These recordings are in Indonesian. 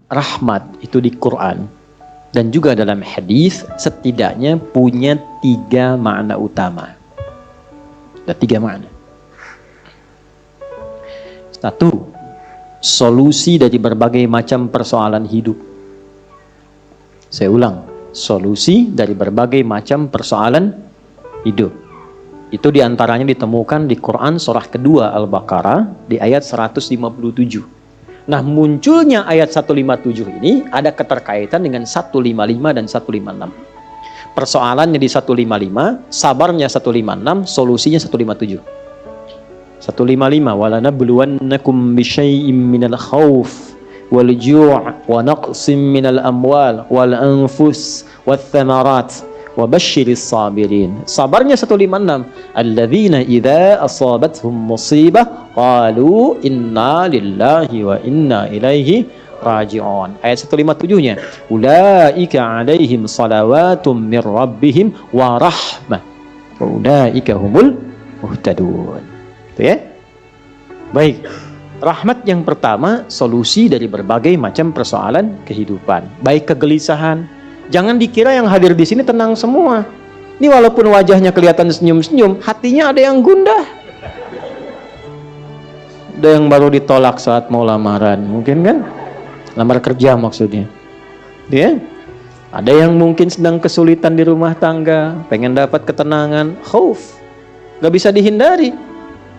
rahmat itu di Quran dan juga dalam hadis setidaknya punya 3 makna utama. Ada 3 makna. 1. Solusi dari berbagai macam persoalan hidup. Saya ulang, solusi dari berbagai macam persoalan hidup. Itu diantaranya ditemukan di Quran surah kedua Al-Baqarah di ayat 157. Nah, munculnya ayat 157 ini ada keterkaitan dengan 155 dan 156. Persoalannya di 155, sabarnya 156, solusinya 157. 155, walanabluwannakum bisyai'im minal khauf wal ju' wa naqsim minal amwal wal anfus wath thamarat wa basyiris sabirin. Sabarnya 156, alladzina idza asabathum musibah qalu inna lillahi wa inna ilaihi raji'un. Ayat 157-nya, ulaika alaihim salawatum mir rabbihim wa rahmah wa ulaika humul muhtadun. Itu ya. Baik. Rahmat yang pertama, solusi dari berbagai macam persoalan kehidupan, baik kegelisahan. Jangan dikira yang hadir di sini tenang semua. Ini walaupun wajahnya kelihatan senyum-senyum, hatinya ada yang gundah. Ada yang baru ditolak saat mau lamaran, mungkin kan? Lamar kerja maksudnya. Ya? Ada yang mungkin sedang kesulitan di rumah tangga, pengen dapat ketenangan, khauf. Gak bisa dihindari.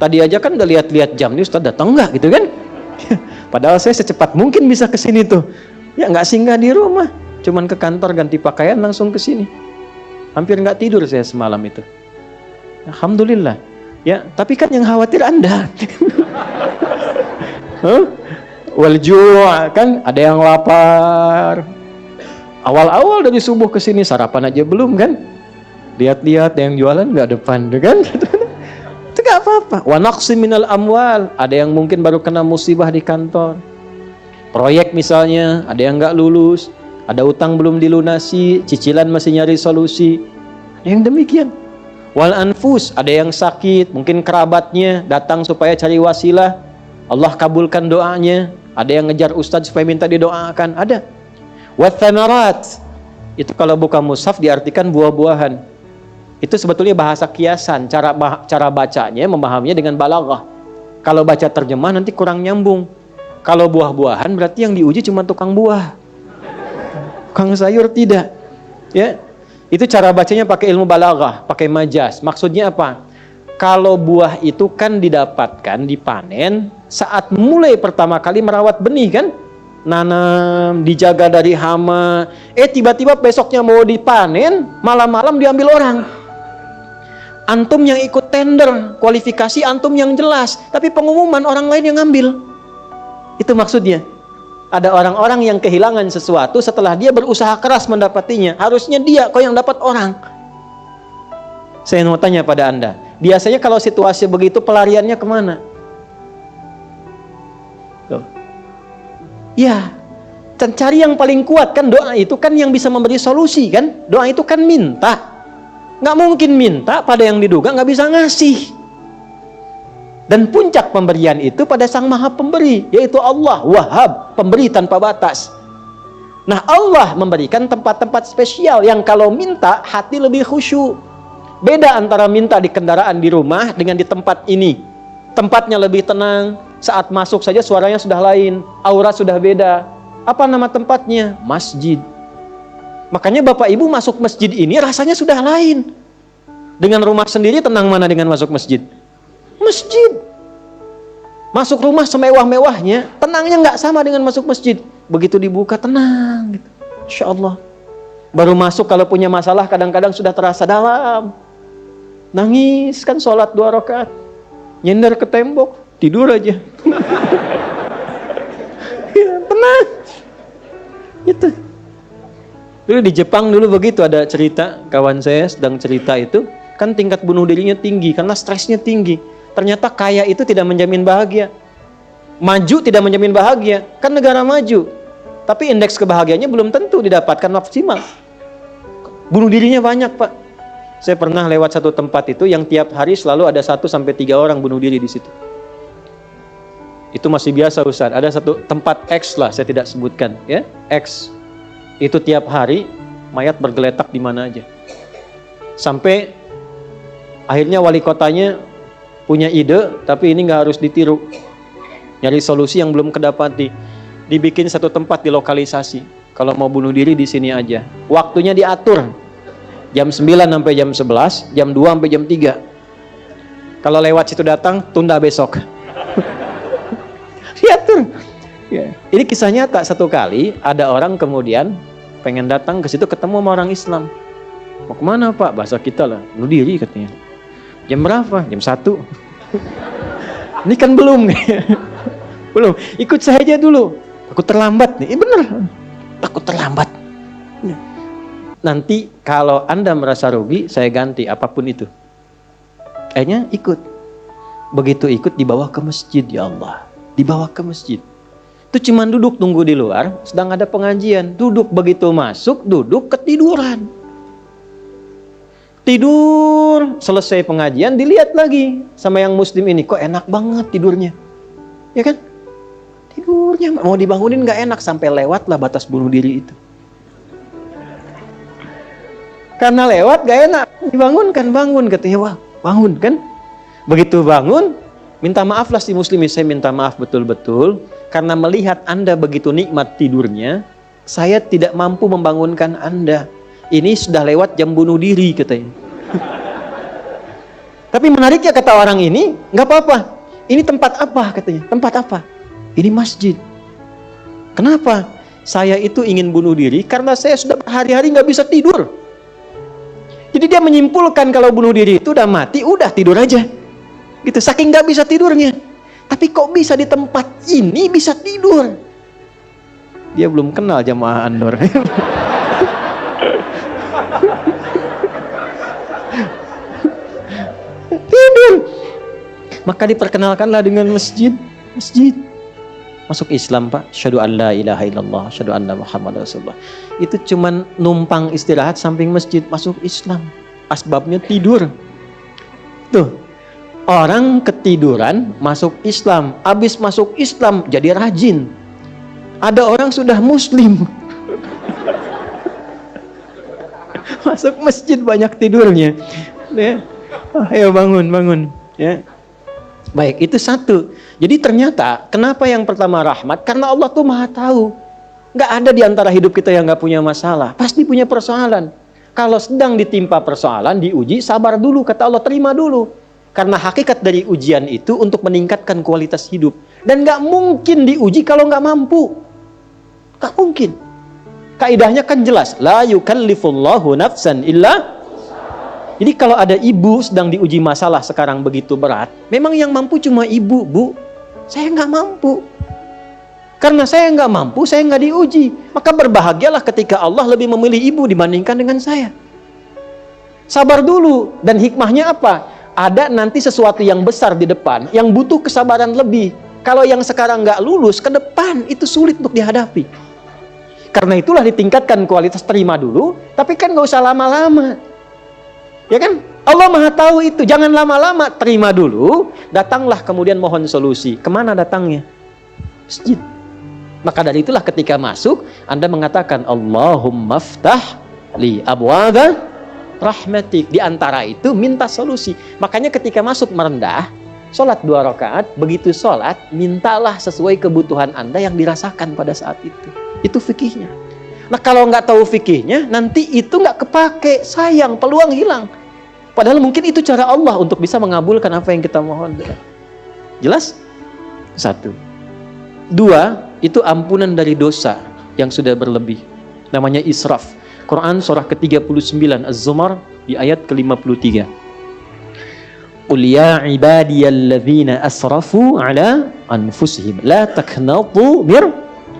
Tadi aja kan udah lihat-lihat jam nih, Ustaz datang nggak gitu kan? Padahal saya secepat mungkin bisa ke sini tuh. Ya nggak singgah di rumah. Cuman ke kantor ganti pakaian langsung ke sini. Hampir nggak tidur saya semalam itu. Alhamdulillah. Ya, tapi kan yang khawatir Anda. Wal ju' kan ada yang lapar. Awal-awal dari subuh ke sini sarapan aja belum kan? Lihat-lihat yang jualan nggak depan kan? Itu nggak apa-apa. Wa naqsim minal amwal, ada yang mungkin baru kena musibah di kantor. Proyek misalnya, ada yang nggak lulus. Ada utang belum dilunasi, cicilan masih nyari solusi. Ada yang demikian. Wal anfus, ada yang sakit, mungkin kerabatnya datang supaya cari wasilah. Allah kabulkan doanya. Ada yang ngejar ustaz supaya minta didoakan. Ada. Wath thamarat, itu kalau buka mushaf diartikan buah-buahan. Itu sebetulnya bahasa kiasan. Cara bacanya, memahaminya dengan balaghah. Kalau baca terjemah nanti kurang nyambung. Kalau buah-buahan berarti yang diuji cuma tukang buah. Kang sayur tidak, ya. Itu cara bacanya pakai ilmu balaghah, pakai majaz. Maksudnya apa? Kalau buah itu kan didapatkan, dipanen saat mulai pertama kali merawat benih kan, nanam, dijaga dari hama. Tiba-tiba besoknya mau dipanen, malam-malam diambil orang. Antum yang ikut tender, kualifikasi antum yang jelas, tapi pengumuman orang lain yang ngambil. Itu maksudnya. Ada orang-orang yang kehilangan sesuatu setelah dia berusaha keras mendapatinya. Harusnya dia kok yang dapat orang. Saya mau tanya pada Anda, biasanya kalau situasi begitu pelariannya kemana? Tuh. Ya, cari yang paling kuat kan. Doa itu kan yang bisa memberi solusi kan. Doa itu kan minta. Nggak mungkin minta pada yang diduga nggak bisa ngasih. Dan puncak pemberian itu pada Sang Maha Pemberi, yaitu Allah, Wahhab, pemberi tanpa batas. Nah, Allah memberikan tempat-tempat spesial yang kalau minta hati lebih khusyuk. Beda antara minta di kendaraan di rumah dengan di tempat ini. Tempatnya lebih tenang, saat masuk saja suaranya sudah lain, aura sudah beda. Apa nama tempatnya? Masjid. Makanya Bapak Ibu masuk masjid ini rasanya sudah lain. Dengan rumah sendiri tenang mana dengan masuk masjid? Masjid. Masuk rumah semewah-mewahnya, tenangnya nggak sama dengan masuk masjid. Begitu dibuka tenang gitu. Insya Allah. Baru masuk kalau punya masalah kadang-kadang sudah terasa dalam. Nangis kan sholat 2 rakaat. Nyender ke tembok, tidur aja. Ya, tenang. Gitu. Dulu di Jepang dulu begitu, ada cerita, kawan saya sedang cerita itu, kan tingkat bunuh dirinya tinggi karena stresnya tinggi. Ternyata kaya itu tidak menjamin bahagia. Maju tidak menjamin bahagia. Kan negara maju. Tapi indeks kebahagiaannya belum tentu didapatkan maksimal. Bunuh dirinya banyak, Pak. Saya pernah lewat satu tempat itu yang tiap hari selalu ada 1 sampai 3 orang bunuh diri di situ. Itu masih biasa Ustaz. Ada satu tempat X lah, saya tidak sebutkan ya. X. Itu tiap hari mayat bergeletak di mana aja. Sampai akhirnya wali kotanya punya ide, tapi ini nggak harus ditiru. Nyari solusi yang belum kedapati. Dibikin satu tempat di lokalisasi. Kalau mau bunuh diri di sini aja. Waktunya diatur. Jam 9 sampai jam 11, jam 2 sampai jam 3. Kalau lewat situ datang, tunda besok. Diatur. Ya. Ini kisah nyata. Satu kali ada orang kemudian pengen datang ke situ ketemu sama orang Islam. Mau kemana Pak? Bahasa kita lah. Bunuh diri katanya. Jam berapa? Jam 1. Ini kan belum. Belum. Ikut saya aja dulu. Takut terlambat nih. Bener. Takut terlambat. Nanti kalau Anda merasa rugi, saya ganti apapun itu. Akhirnya ikut. Begitu ikut dibawa ke masjid, ya Allah. Dibawa ke masjid. Itu cuman duduk tunggu di luar, sedang ada pengajian. Duduk, begitu masuk, duduk ketiduran. Tidur, selesai pengajian, dilihat lagi sama yang muslim ini. Kok enak banget tidurnya. Ya kan? Tidurnya mau dibangunin gak enak, sampai lewatlah batas bunuh diri itu. Karena lewat gak enak, dibangunkan, bangun katanya, wah bangun kan. Begitu bangun, minta maaf lah si muslim, saya minta maaf betul-betul karena melihat Anda begitu nikmat tidurnya, saya tidak mampu membangunkan Anda. Ini sudah lewat jam bunuh diri katanya. Tapi menariknya kata orang ini, nggak apa-apa. Ini tempat apa katanya? Tempat apa? Ini masjid. Kenapa? Saya itu ingin bunuh diri karena saya sudah berhari-hari nggak bisa tidur. Jadi dia menyimpulkan kalau bunuh diri itu udah mati, udah tidur aja. Gitu, saking nggak bisa tidurnya. Tapi kok bisa di tempat ini bisa tidur? Dia belum kenal jamaah An-Nur. Tidur. Maka diperkenalkanlah dengan masjid. Masjid. Masuk Islam Pak. Syahadu an la ilaha illallah, syahadu anna Muhammad Rasulullah. Itu cuman numpang istirahat samping masjid, masuk Islam. Asbabnya tidur. Tuh. Orang ketiduran masuk Islam. Habis masuk Islam jadi rajin. Ada orang sudah muslim. Masuk masjid banyak tidurnya. Ya. Ayo bangun. Ya. Baik, itu satu. Jadi ternyata kenapa yang pertama rahmat? Karena Allah tuh maha tahu. Nggak ada di antara hidup kita yang nggak punya masalah. Pasti punya persoalan. Kalau sedang ditimpa persoalan, diuji, sabar dulu. Kata Allah, terima dulu. Karena hakikat dari ujian itu untuk meningkatkan kualitas hidup. Dan nggak mungkin diuji kalau nggak mampu. Nggak mungkin. Kaidahnya kan jelas. La yukallifullahu nafsan illa. Jadi kalau ada ibu sedang diuji masalah sekarang begitu berat, memang yang mampu cuma ibu, Bu. Saya nggak mampu. Karena saya nggak mampu, saya nggak diuji. Maka berbahagialah ketika Allah lebih memilih ibu dibandingkan dengan saya. Sabar dulu. Dan hikmahnya apa? Ada nanti sesuatu yang besar di depan, yang butuh kesabaran lebih. Kalau yang sekarang nggak lulus, ke depan itu sulit untuk dihadapi. Karena itulah ditingkatkan kualitas, terima dulu, tapi kan nggak usah lama-lama. Ya kan? Allah maha tahu itu. Jangan lama-lama, terima dulu. Datanglah kemudian mohon solusi. Kemana datangnya? Masjid. Maka dari itulah ketika masuk, Anda mengatakan Allahumma ftah li abwaba rahmatik. Di antara itu minta solusi. Makanya ketika masuk merendah, sholat 2 rakaat, begitu sholat, mintalah sesuai kebutuhan Anda yang dirasakan pada saat itu. Itu fikihnya. Nah kalau nggak tahu fikihnya, nanti itu nggak kepake, sayang, peluang hilang. Padahal mungkin itu cara Allah untuk bisa mengabulkan apa yang kita mohon. Jelas? 1. 2, itu ampunan dari dosa yang sudah berlebih. Namanya israf. Quran surah ke-39 Az-Zumar di ayat ke-53. Qul ya ibadiyalladzina asrafu ala anfusihim la taqnatu mir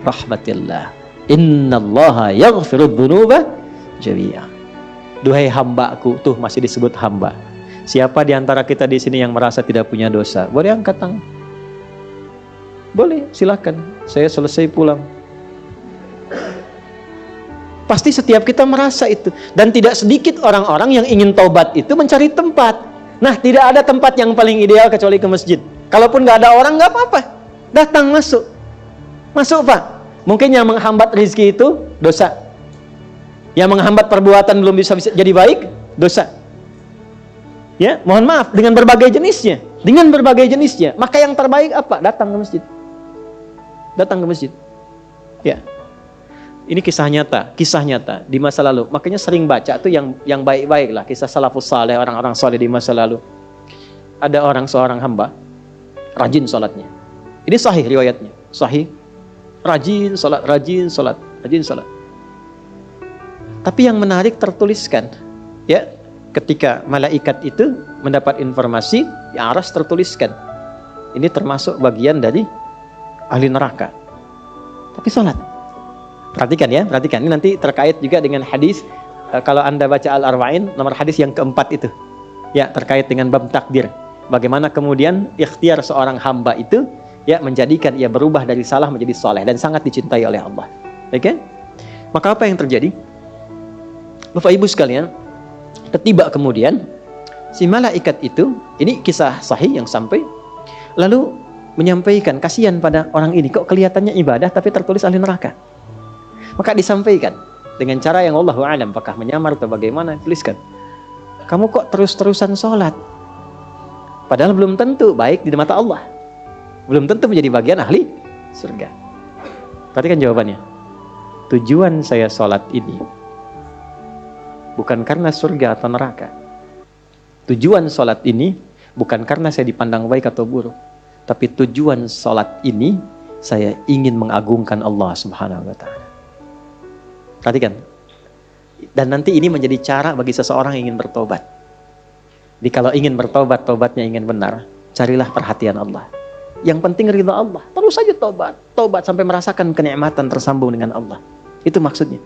rahmatillah. Innallaha yaghfirudz dzunuba jami'a. Duhai hambaku, tuh masih disebut hamba. Siapa di antara kita di sini yang merasa tidak punya dosa? Boleh angkat tangan. Boleh, silakan. Saya selesai pulang. Pasti setiap kita merasa itu. Dan tidak sedikit orang-orang yang ingin taubat itu mencari tempat. Nah, tidak ada tempat yang paling ideal kecuali ke masjid. Kalaupun nggak ada orang, nggak apa-apa. Datang masuk. Masuk Pak. Mungkin yang menghambat rezeki itu dosa. Yang menghambat perbuatan belum bisa jadi baik, dosa. Ya, mohon maaf dengan berbagai jenisnya. Dengan berbagai jenisnya. Maka yang terbaik apa? Datang ke masjid. Datang ke masjid. Ya. Ini kisah nyata di masa lalu. Makanya sering baca tuh yang baik-baik lah, kisah salafus saleh, orang-orang saleh di masa lalu. Ada seorang hamba rajin salatnya. Ini sahih riwayatnya, sahih. Rajin salat. Tapi yang menarik tertuliskan, ya, ketika malaikat itu mendapat informasi, di aras tertuliskan, ini termasuk bagian dari ahli neraka. Tapi salat. Perhatikan ya, perhatikan. Ini nanti terkait juga dengan hadis, kalau Anda baca Al-Arba'in, nomor hadis yang keempat itu. Ya, terkait dengan bab takdir. Bagaimana kemudian ikhtiar seorang hamba itu, ya, menjadikan ia berubah dari salah menjadi soleh dan sangat dicintai oleh Allah. Oke? Maka apa yang terjadi? Bapak Ibu sekalian, tiba kemudian si malaikat itu, ini kisah sahih yang sampai, lalu menyampaikan kasihan pada orang ini, kok kelihatannya ibadah tapi tertulis ahli neraka. Maka disampaikan dengan cara yang Allahu a'lam, apakah menyamar atau bagaimana, tuliskan, kamu kok terus-terusan sholat, padahal belum tentu baik di mata Allah, belum tentu menjadi bagian ahli surga. Perhatikan jawabannya. Tujuan saya sholat ini bukan karena surga atau neraka. Tujuan sholat ini bukan karena saya dipandang baik atau buruk, tapi tujuan sholat ini saya ingin mengagungkan Allah Subhanahu wa Ta'ala. Perhatikan. Dan nanti ini menjadi cara bagi seseorang yang ingin bertobat. Jadi kalau ingin bertobat, tobatnya ingin benar, carilah perhatian Allah. Yang penting ridha Allah. Terus saja tobat sampai merasakan kenikmatan tersambung dengan Allah. Itu maksudnya.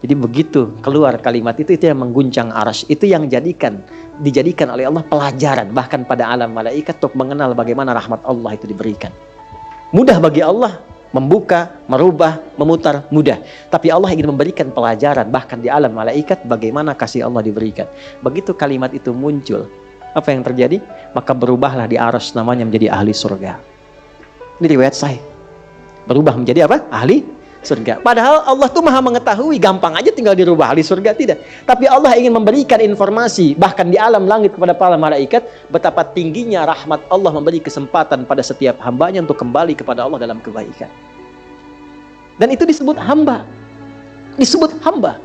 Jadi begitu keluar kalimat itu yang mengguncang arsy, itu yang dijadikan oleh Allah pelajaran bahkan pada alam malaikat untuk mengenal bagaimana rahmat Allah itu diberikan. Mudah bagi Allah membuka, merubah, memutar, mudah. Tapi Allah ingin memberikan pelajaran bahkan di alam malaikat bagaimana kasih Allah diberikan. Begitu kalimat itu muncul, apa yang terjadi? Maka berubahlah di arsy namanya menjadi ahli surga. Ini riwayat sahih. Berubah menjadi apa? Ahli surga. Padahal Allah tuh maha mengetahui, gampang aja tinggal dirubah ahli surga, tidak. Tapi Allah ingin memberikan informasi bahkan di alam langit kepada para malaikat betapa tingginya rahmat Allah memberi kesempatan pada setiap hambanya untuk kembali kepada Allah dalam kebaikan. Dan itu disebut hamba. Disebut hamba.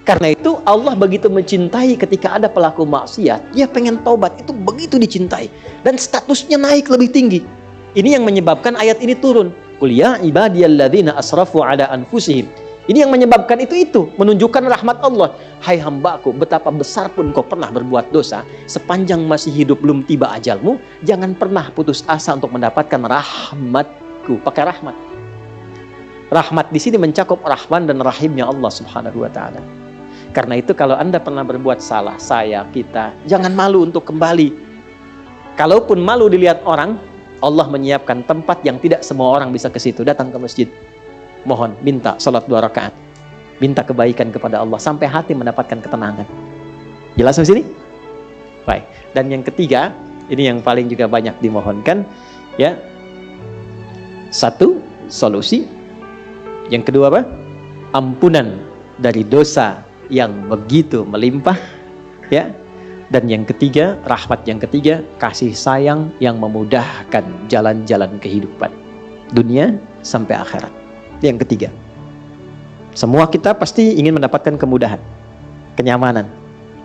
Karena itu Allah begitu mencintai ketika ada pelaku maksiat, dia pengen taubat, itu begitu dicintai dan statusnya naik lebih tinggi. Ini yang menyebabkan ayat ini turun. Qul ya ibadiyalladzina asrafu ala anfusihim. Ini yang menyebabkan itu menunjukkan rahmat Allah. Hai hambaku, betapa besar pun kau pernah berbuat dosa, sepanjang masih hidup belum tiba ajalmu, jangan pernah putus asa untuk mendapatkan rahmatku. Pakai rahmat. Rahmat di sini mencakup Rahman dan Rahimnya Allah Subhanahu wa Ta'ala. Karena itu kalau Anda pernah berbuat salah, kita, jangan malu untuk kembali. Kalaupun malu dilihat orang, Allah menyiapkan tempat yang tidak semua orang bisa ke situ. Datang ke masjid, mohon, minta salat 2 rakaat, minta kebaikan kepada Allah sampai hati mendapatkan ketenangan. Jelas di sini? Baik. Dan yang ketiga, ini yang paling juga banyak dimohonkan, ya. Satu, solusi. Yang kedua apa? Ampunan dari dosa yang begitu melimpah, ya. Dan yang ketiga, rahmat yang ketiga, kasih sayang yang memudahkan jalan-jalan kehidupan dunia sampai akhirat. Yang ketiga, semua kita pasti ingin mendapatkan kemudahan, kenyamanan,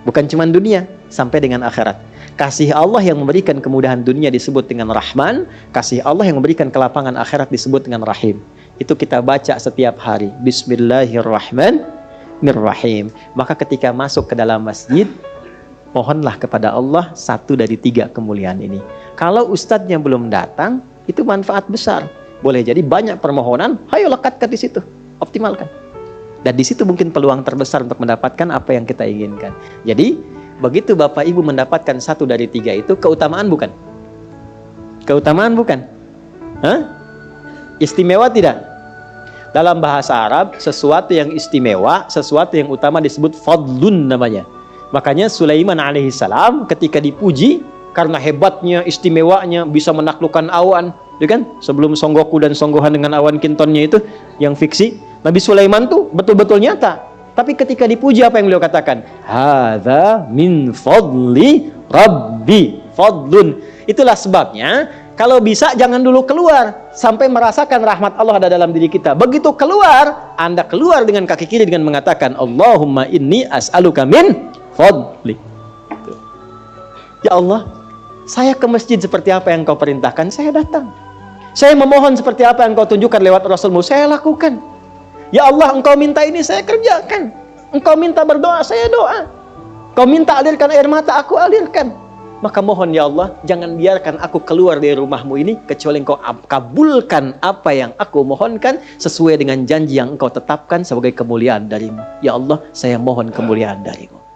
bukan cuma dunia, sampai dengan akhirat. Kasih Allah yang memberikan kemudahan dunia disebut dengan Rahman, kasih Allah yang memberikan kelapangan akhirat disebut dengan Rahim. Itu kita baca setiap hari, Bismillahirrahmanirrahim. Maka ketika masuk ke dalam masjid, mohonlah kepada Allah satu dari 3 kemuliaan ini. Kalau ustadznya belum datang, itu manfaat besar. Boleh jadi banyak permohonan, ayo lekatkan di situ, optimalkan. Dan di situ mungkin peluang terbesar untuk mendapatkan apa yang kita inginkan. Jadi, begitu Bapak Ibu mendapatkan satu dari 3 itu, keutamaan bukan? Keutamaan bukan? Hah? Istimewa tidak? Dalam bahasa Arab, sesuatu yang istimewa, sesuatu yang utama disebut fadlun namanya. Makanya Sulaiman alaihissalam ketika dipuji karena hebatnya, istimewanya, bisa menaklukkan awan, ya kan? Sebelum Songgoku dan Songgohan dengan awan kintonnya itu yang fiksi, Nabi Sulaiman tuh betul-betul nyata. Tapi ketika dipuji apa yang beliau katakan? Hadza min fadli Rabbi, fadlun. Itulah sebabnya kalau bisa jangan dulu keluar sampai merasakan rahmat Allah ada dalam diri kita. Begitu keluar, Anda keluar dengan kaki kiri dengan mengatakan Allahumma inni as'aluka min fadli. Ya Allah, saya ke masjid seperti apa yang Engkau perintahkan, saya datang. Saya memohon seperti apa yang Engkau tunjukkan lewat Rasulmu, saya lakukan. Ya Allah, Engkau minta ini, saya kerjakan. Engkau minta berdoa, saya doa. Engkau minta alirkan air mata, aku alirkan. Maka mohon ya Allah, jangan biarkan aku keluar dari rumahmu ini, kecuali Engkau kabulkan apa yang aku mohonkan, sesuai dengan janji yang Engkau tetapkan sebagai kemuliaan darimu. Ya Allah, saya mohon kemuliaan darimu.